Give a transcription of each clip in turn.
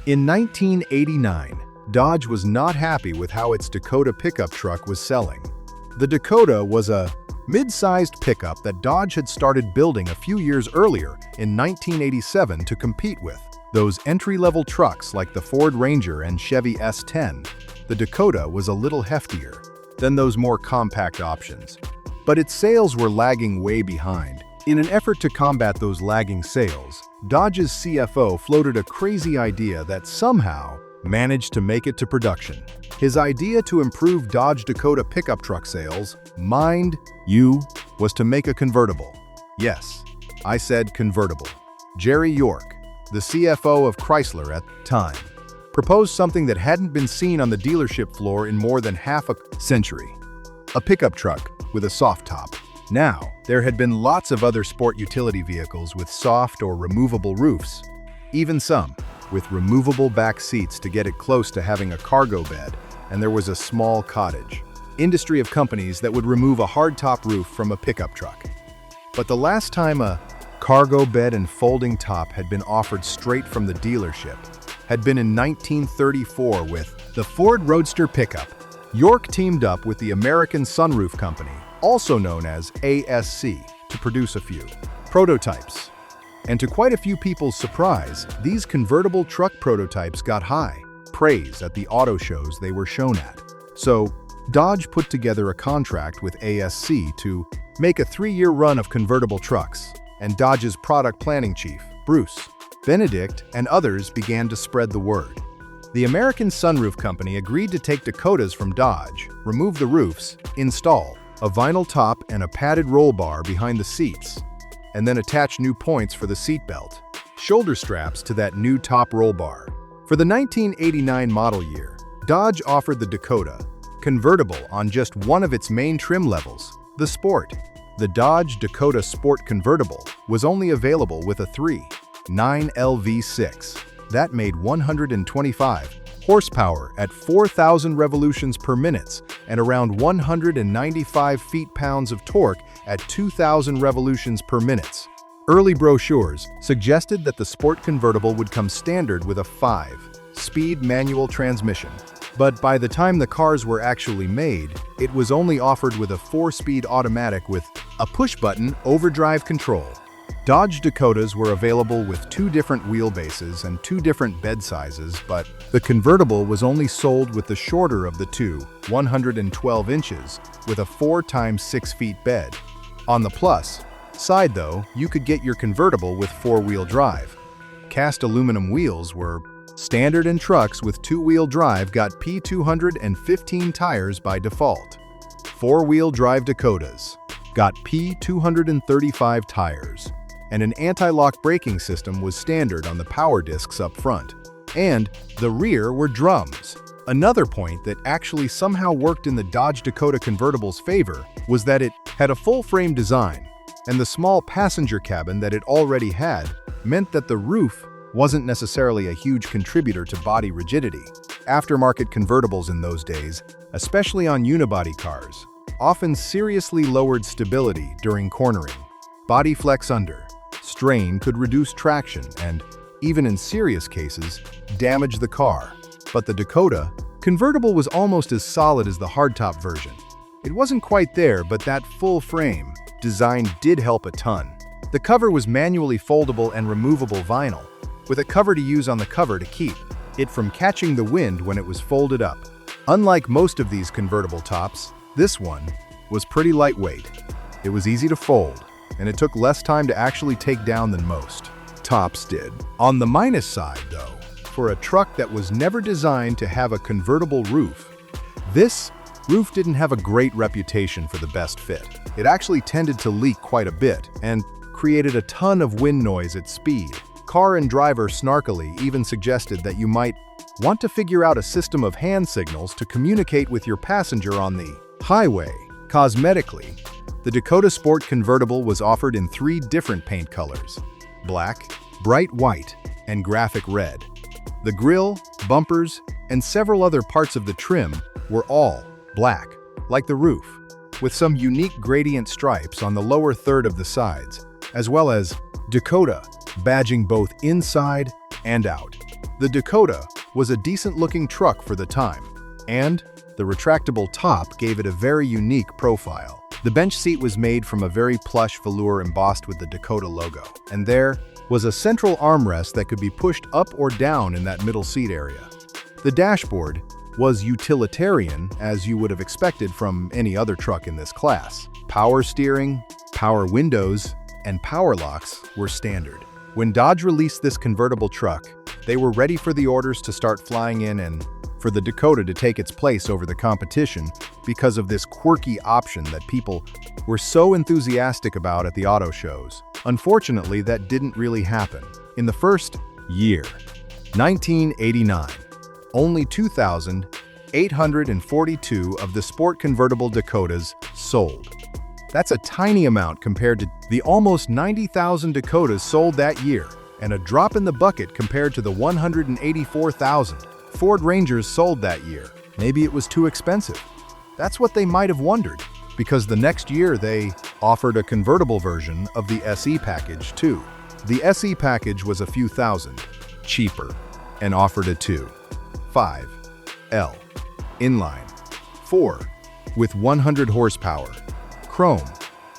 In 1989, Dodge was not happy with how its Dakota pickup truck was selling. The Dakota was a mid-sized pickup that Dodge had started building a few years earlier in 1987 to compete with those entry-level trucks like the Ford Ranger and Chevy S10. The Dakota was a little heftier than those more compact options, but its sales were lagging way behind. In an effort to combat those lagging sales, Dodge's CFO floated a crazy idea that somehow managed to make it to production. His idea to improve Dodge Dakota pickup truck sales, mind you, was to make a convertible. Yes, I said convertible. Jerry York, the CFO of Chrysler at the time, proposed something that hadn't been seen on the dealership floor in more than half a century. A pickup truck with a soft top. Now, there had been lots of other sport utility vehicles with soft or removable roofs, even some with removable back seats to get it close to having a cargo bed, and there was a small cottage industry of companies that would remove a hardtop roof from a pickup truck. But the last time a cargo bed and folding top had been offered straight from the dealership had been in 1934 with the Ford Roadster pickup. York teamed up with the American Sunroof Company, also known as ASC, to produce a few prototypes. And to quite a few people's surprise, these convertible truck prototypes got high praise at the auto shows they were shown at. So, Dodge put together a contract with ASC to make a 3-year run of convertible trucks, and Dodge's product planning chief, Bruce Benedict, and others began to spread the word. The American Sunroof Company agreed to take Dakotas from Dodge, remove the roofs, install a vinyl top and a padded roll bar behind the seats, and then attach new points for the seatbelt, shoulder straps to that new top roll bar. For the 1989 model year, Dodge offered the Dakota convertible on just one of its main trim levels, the Sport. The Dodge Dakota Sport Convertible was only available with a 3.9L V6 that made 125 horsepower at 4,000 revolutions per minute and around 195 feet-pounds of torque at 2,000 revolutions per minute. Early brochures suggested that the Sport Convertible would come standard with a 5-speed manual transmission, but by the time the cars were actually made, it was only offered with a 4-speed automatic with a push-button overdrive control. Dodge Dakotas were available with 2 different wheelbases and 2 different bed sizes, but the convertible was only sold with the shorter of the two, 112 inches, with a 4x6 feet bed. On the plus side though, you could get your convertible with 4-wheel drive. Cast aluminum wheels were standard, and trucks with 2-wheel drive got P215 tires by default. 4-wheel drive Dakotas got P235 tires, and an anti-lock braking system was standard on the power discs up front. And the rear were drums. Another point that actually somehow worked in the Dodge Dakota convertible's favor was that it had a full-frame design, and the small passenger cabin that it already had meant that the roof wasn't necessarily a huge contributor to body rigidity. Aftermarket convertibles in those days, especially on unibody cars, often seriously lowered stability during cornering. Body flex under strain could reduce traction and, even in serious cases, damage the car. But the Dakota convertible was almost as solid as the hardtop version. It wasn't quite there, but that full-frame design did help a ton. The cover was manually foldable and removable vinyl, with a cover to use on the cover to keep it from catching the wind when it was folded up. Unlike most of these convertible tops, this one was pretty lightweight. It was easy to fold, and it took less time to actually take down than most tops did. On the minus side, though, for a truck that was never designed to have a convertible roof, this roof didn't have a great reputation for the best fit. It actually tended to leak quite a bit and created a ton of wind noise at speed. Car and Driver snarkily even suggested that you might want to figure out a system of hand signals to communicate with your passenger on the highway. Cosmetically, the Dakota Sport Convertible was offered in 3 different paint colors: black, bright white, and graphic red. The grille, bumpers, and several other parts of the trim were all black, like the roof, with some unique gradient stripes on the lower third of the sides, as well as Dakota badging both inside and out. The Dakota was a decent-looking truck for the time, and the retractable top gave it a very unique profile. The bench seat was made from a very plush velour embossed with the Dakota logo, and there was a central armrest that could be pushed up or down in that middle seat area. The dashboard was utilitarian, as you would have expected from any other truck in this class. Power steering, power windows, and power locks were standard. When Dodge released this convertible truck, they were ready for the orders to start flying in and for the Dakota to take its place over the competition because of this quirky option that people were so enthusiastic about at the auto shows. Unfortunately, that didn't really happen. In the first year, 1989, only 2,842 of the sport convertible Dakotas sold. That's a tiny amount compared to the almost 90,000 Dakotas sold that year, and a drop in the bucket compared to the 184,000 Ford Rangers sold that year. Maybe it was too expensive. That's what they might have wondered, because the next year they offered a convertible version of the SE package too. The SE package was a few thousand cheaper and offered a 2.5L inline 4 with 100 horsepower, chrome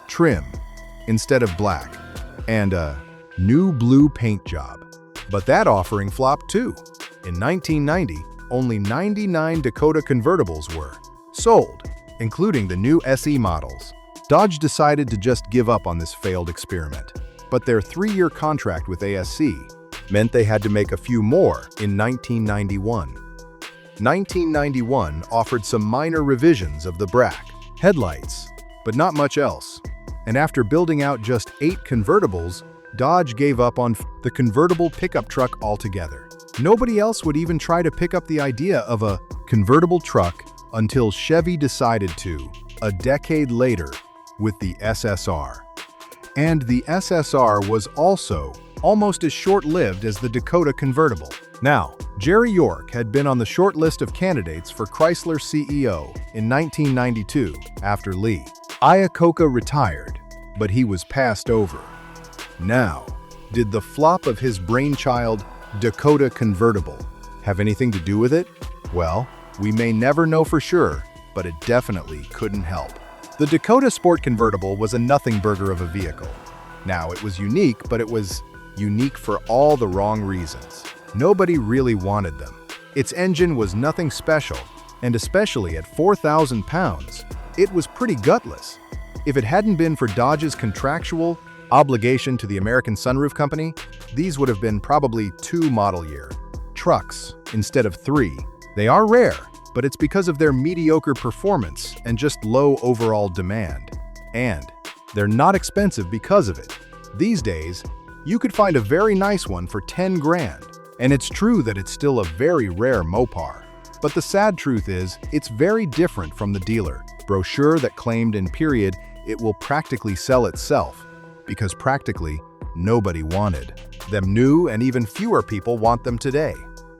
trim instead of black, and a new blue paint job. But that offering flopped too. In 1990, only 99 Dakota convertibles were sold, including the new SE models. Dodge decided to just give up on this failed experiment, but their 3-year contract with ASC meant they had to make a few more in 1991. 1991 offered some minor revisions of the BRAC headlights, but not much else. And after building out just 8 convertibles, Dodge gave up on the convertible pickup truck altogether. Nobody else would even try to pick up the idea of a convertible truck until Chevy decided to, a decade later, with the SSR. And the SSR was also almost as short-lived as the Dakota convertible. Now, Jerry York had been on the short list of candidates for Chrysler CEO in 1992 after Lee Iacocca retired, but he was passed over. Now, did the flop of his brainchild, Dakota convertible, have anything to do with it? Well, we may never know for sure, but it definitely couldn't help. The Dakota Sport Convertible was a nothing burger of a vehicle. Now, it was unique, but it was unique for all the wrong reasons. Nobody really wanted them. Its engine was nothing special, and especially at 4,000 pounds, it was pretty gutless. If it hadn't been for Dodge's contractual obligation to the American Sunroof Company, these would have been probably 2 model year trucks instead of 3. They are rare, but it's because of their mediocre performance and just low overall demand. And they're not expensive because of it. These days, you could find a very nice one for 10 grand. And it's true that it's still a very rare Mopar. But the sad truth is, it's very different from the dealer brochure that claimed in period it will practically sell itself, because practically nobody wanted them new, and even fewer people want them today.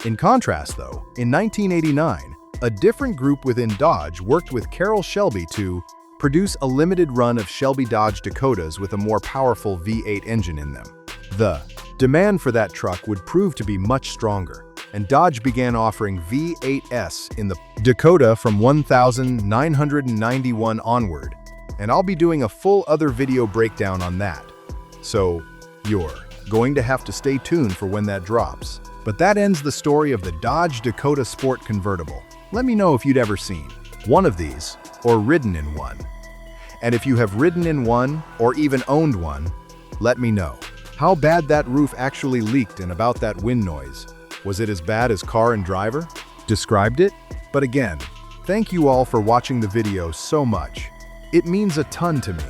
In contrast though, in 1989, a different group within Dodge worked with Carroll Shelby to produce a limited run of Shelby Dodge Dakotas with a more powerful V8 engine in them. The demand for that truck would prove to be much stronger, and Dodge began offering V8s in the Dakota from 1991 onward, and I'll be doing a full other video breakdown on that. So you're going to have to stay tuned for when that drops. But that ends the story of the Dodge Dakota Sport Convertible. Let me know if you'd ever seen one of these or ridden in one. And if you have ridden in one or even owned one, let me know. How bad that roof actually leaked and about that wind noise. Was it as bad as Car and Driver described it? But again, thank you all for watching the video so much. It means a ton to me.